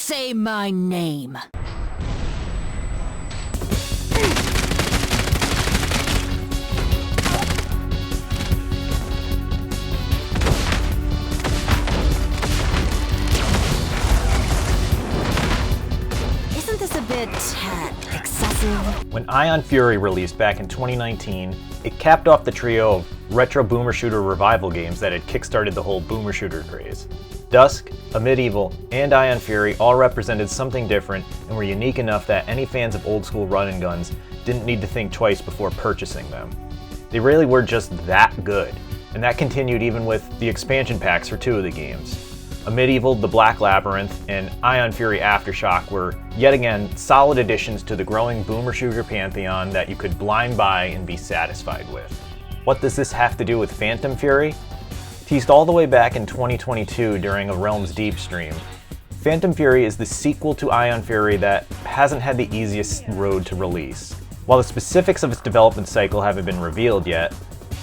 Say my name. Isn't this a bit excessive? When Ion Fury released back in 2019, it capped off the trio of retro boomer shooter revival games that had kickstarted the whole boomer shooter craze. Dusk, A Medieval, and Ion Fury all represented something different and were unique enough that any fans of old school run and guns didn't need to think twice before purchasing them. They really were just that good, and that continued even with the expansion packs for two of the games. A Medieval, The Black Labyrinth, and Ion Fury Aftershock were, yet again, solid additions to the growing boomer shooter pantheon that you could blind buy and be satisfied with. What does this have to do with Phantom Fury? Teased all the way back in 2022 during a Realms Deep stream, Phantom Fury is the sequel to Ion Fury that hasn't had the easiest road to release. While the specifics of its development cycle haven't been revealed yet,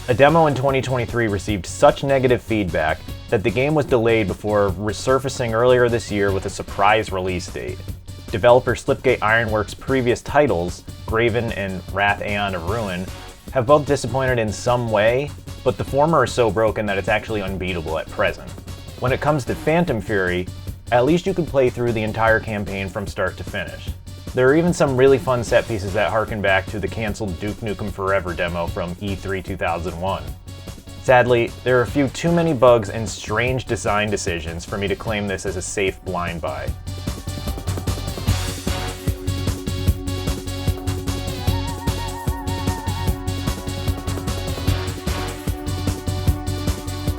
a demo in 2023 received such negative feedback that the game was delayed before resurfacing earlier this year with a surprise release date. Developer Slipgate Ironworks' previous titles, Graven and Wrath Aeon of Ruin, have both disappointed in some way, but the former is so broken that it's actually unbeatable at present. When it comes to Phantom Fury, at least you can play through the entire campaign from start to finish. There are even some really fun set pieces that harken back to the cancelled Duke Nukem Forever demo from E3 2001. Sadly, there are a few too many bugs and strange design decisions for me to claim this as a safe blind buy.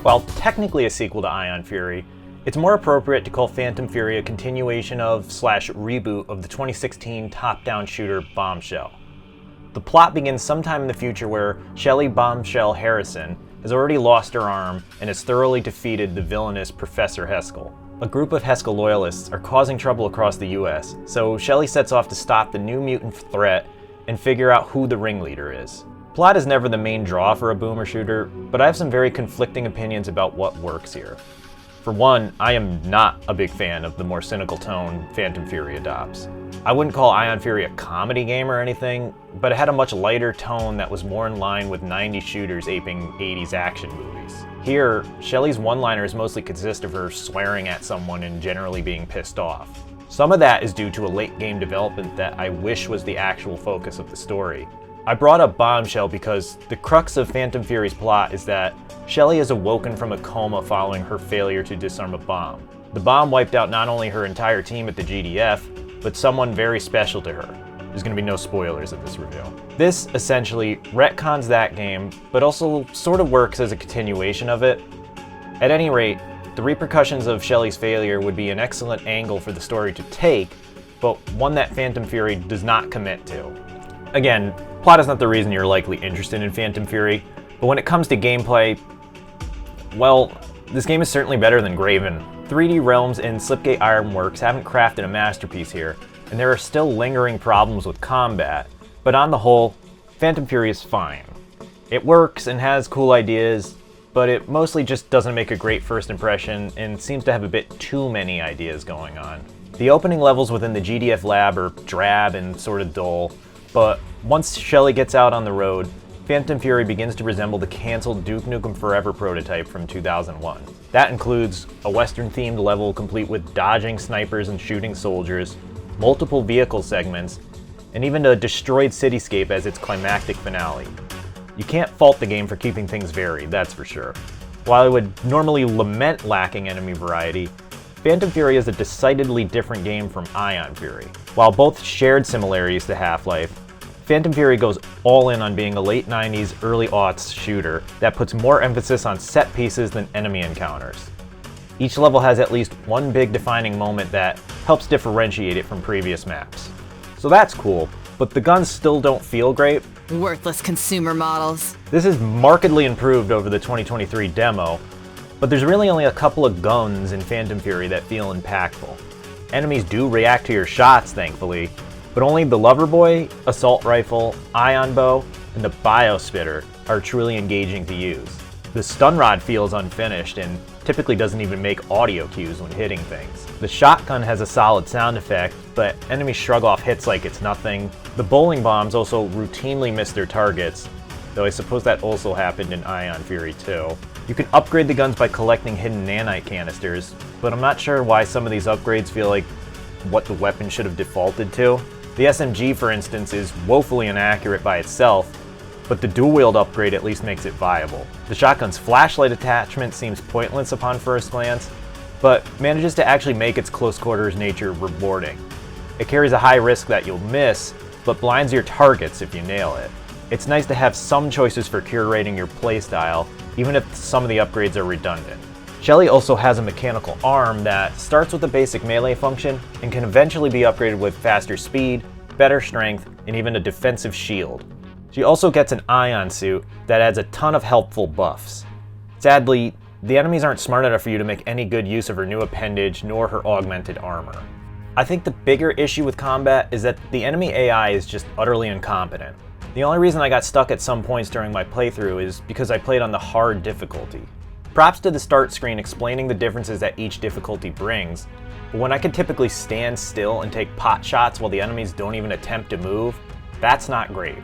While technically a sequel to Ion Fury, it's more appropriate to call Phantom Fury a continuation of / reboot of the 2016 top-down shooter Bombshell. The plot begins sometime in the future where Shelley Bombshell Harrison has already lost her arm and has thoroughly defeated the villainous Professor Haskell. A group of Haskell loyalists are causing trouble across the US, so Shelley sets off to stop the new mutant threat and figure out who the ringleader is. Plot is never the main draw for a boomer shooter, but I have some very conflicting opinions about what works here. For one, I am not a big fan of the more cynical tone Phantom Fury adopts. I wouldn't call Ion Fury a comedy game or anything, but it had a much lighter tone that was more in line with 90s shooters aping 80s action movies. Here, Shelley's one-liners mostly consist of her swearing at someone and generally being pissed off. Some of that is due to a late game development that I wish was the actual focus of the story. I brought up Bombshell because the crux of Phantom Fury's plot is that Shelley is awoken from a coma following her failure to disarm a bomb. The bomb wiped out not only her entire team at the GDF, but someone very special to her. There's going to be no spoilers in this review. This essentially retcons that game, but also sort of works as a continuation of it. At any rate, the repercussions of Shelley's failure would be an excellent angle for the story to take, but one that Phantom Fury does not commit to. Again, plot is not the reason you're likely interested in Phantom Fury, but when it comes to gameplay, well, this game is certainly better than Graven. 3D Realms and Slipgate Ironworks haven't crafted a masterpiece here, and there are still lingering problems with combat, but on the whole, Phantom Fury is fine. It works and has cool ideas, but it mostly just doesn't make a great first impression and seems to have a bit too many ideas going on. The opening levels within the GDF lab are drab and sort of dull, but once Shelley gets out on the road, Phantom Fury begins to resemble the cancelled Duke Nukem Forever prototype from 2001. That includes a Western-themed level complete with dodging snipers and shooting soldiers, multiple vehicle segments, and even a destroyed cityscape as its climactic finale. You can't fault the game for keeping things varied, that's for sure. While I would normally lament lacking enemy variety, Phantom Fury is a decidedly different game from Ion Fury. While both shared similarities to Half-Life, Phantom Fury goes all in on being a late 90s, early aughts shooter that puts more emphasis on set pieces than enemy encounters. Each level has at least one big defining moment that helps differentiate it from previous maps. So that's cool, but the guns still don't feel great. Worthless consumer models. This is markedly improved over the 2023 demo, but there's really only a couple of guns in Phantom Fury that feel impactful. Enemies do react to your shots, thankfully, but only the Loverboy, Assault Rifle, Ion Bow, and the Biospitter are truly engaging to use. The stun rod feels unfinished and typically doesn't even make audio cues when hitting things. The shotgun has a solid sound effect, but enemies shrug off hits like it's nothing. The bowling bombs also routinely miss their targets, though I suppose that also happened in Ion Fury 2. You can upgrade the guns by collecting hidden nanite canisters, but I'm not sure why some of these upgrades feel like what the weapon should have defaulted to. The SMG, for instance, is woefully inaccurate by itself, but the dual-wield upgrade at least makes it viable. The shotgun's flashlight attachment seems pointless upon first glance, but manages to actually make its close-quarters nature rewarding. It carries a high risk that you'll miss, but blinds your targets if you nail it. It's nice to have some choices for curating your playstyle, even if some of the upgrades are redundant. Shelly also has a mechanical arm that starts with a basic melee function and can eventually be upgraded with faster speed, better strength, and even a defensive shield. She also gets an ion suit that adds a ton of helpful buffs. Sadly, the enemies aren't smart enough for you to make any good use of her new appendage nor her augmented armor. I think the bigger issue with combat is that the enemy AI is just utterly incompetent. The only reason I got stuck at some points during my playthrough is because I played on the hard difficulty. Props to the start screen explaining the differences that each difficulty brings, but when I can typically stand still and take pot shots while the enemies don't even attempt to move, that's not great.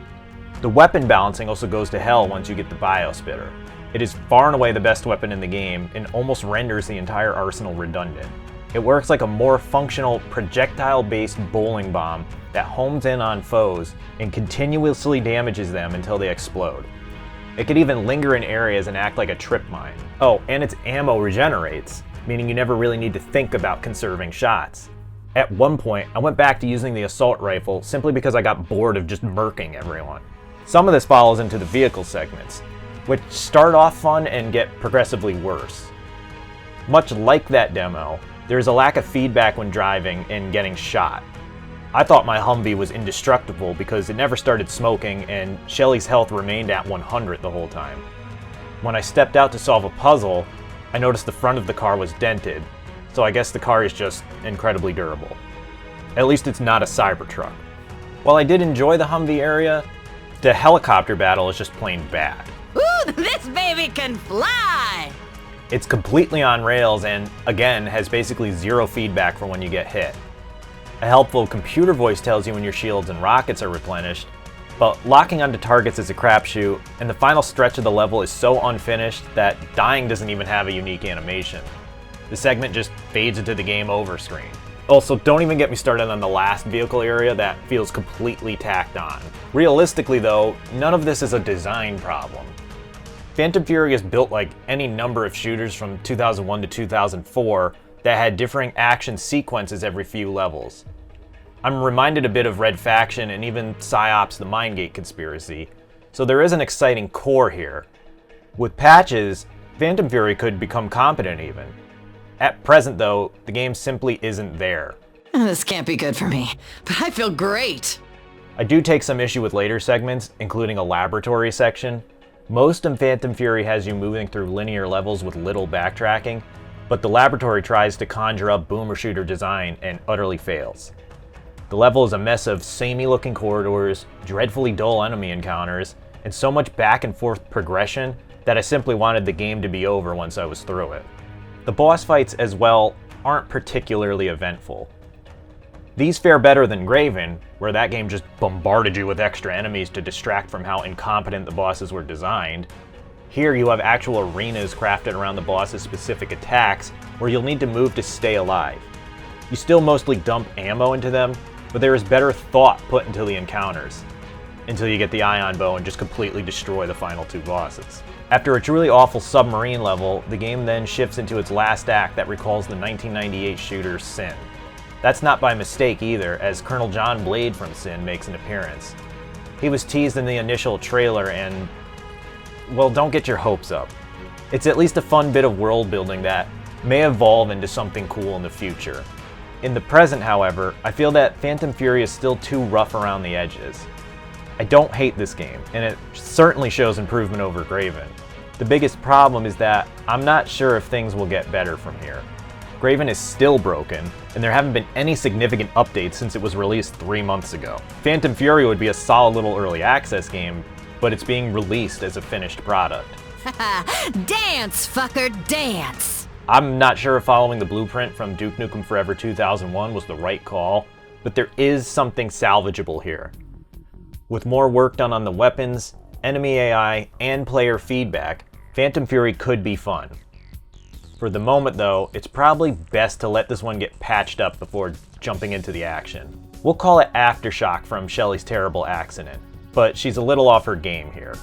The weapon balancing also goes to hell once you get the Biospitter. It is far and away the best weapon in the game and almost renders the entire arsenal redundant. It works like a more functional projectile-based bowling bomb that homes in on foes and continuously damages them until they explode. It could even linger in areas and act like a trip mine. Oh, and its ammo regenerates, meaning you never really need to think about conserving shots. At one point, I went back to using the assault rifle simply because I got bored of just murking everyone. Some of this follows into the vehicle segments, which start off fun and get progressively worse. Much like that demo, there is a lack of feedback when driving and getting shot. I thought my Humvee was indestructible because it never started smoking and Shelly's health remained at 100 the whole time. When I stepped out to solve a puzzle, I noticed the front of the car was dented, so I guess the car is just incredibly durable. At least it's not a Cybertruck. While I did enjoy the Humvee area, the helicopter battle is just plain bad. Ooh, this baby can fly! It's completely on rails and, again, has basically zero feedback for when you get hit. A helpful computer voice tells you when your shields and rockets are replenished, but locking onto targets is a crapshoot, and the final stretch of the level is so unfinished that dying doesn't even have a unique animation. The segment just fades into the game over screen. Also, don't even get me started on the last vehicle area that feels completely tacked on. Realistically though, none of this is a design problem. Phantom Fury is built like any number of shooters from 2001 to 2004 that had differing action sequences every few levels. I'm reminded a bit of Red Faction and even PsyOps the Mindgate conspiracy, so there is an exciting core here. With patches, Phantom Fury could become competent even. At present though, the game simply isn't there. This can't be good for me, but I feel great. I do take some issue with later segments, including a laboratory section. Most of Phantom Fury has you moving through linear levels with little backtracking, but the laboratory tries to conjure up boomer shooter design and utterly fails. The level is a mess of samey looking corridors, dreadfully dull enemy encounters, and so much back and forth progression that I simply wanted the game to be over once I was through it. The boss fights as well aren't particularly eventful. These fare better than Graven, where that game just bombarded you with extra enemies to distract from how incompetent the bosses were designed. Here you have actual arenas crafted around the boss's specific attacks, where you'll need to move to stay alive. You still mostly dump ammo into them, but there is better thought put into the encounters, until you get the ion bow and just completely destroy the final two bosses. After a truly awful submarine level, the game then shifts into its last act that recalls the 1998 shooter Sin. That's not by mistake either, as Colonel John Blade from Sin makes an appearance. He was teased in the initial trailer and, well, don't get your hopes up. It's at least a fun bit of world building that may evolve into something cool in the future. In the present, however, I feel that Phantom Fury is still too rough around the edges. I don't hate this game, and it certainly shows improvement over Graven. The biggest problem is that I'm not sure if things will get better from here. Graven is still broken, and there haven't been any significant updates since it was released 3 months ago. Phantom Fury would be a solid little early access game, but it's being released as a finished product. Dance, fucker, dance! I'm not sure if following the blueprint from Duke Nukem Forever 2001 was the right call, but there is something salvageable here. With more work done on the weapons, enemy AI, and player feedback, Phantom Fury could be fun. For the moment though, it's probably best to let this one get patched up before jumping into the action. We'll call it Aftershock from Shelly's Terrible Accident, but she's a little off her game here.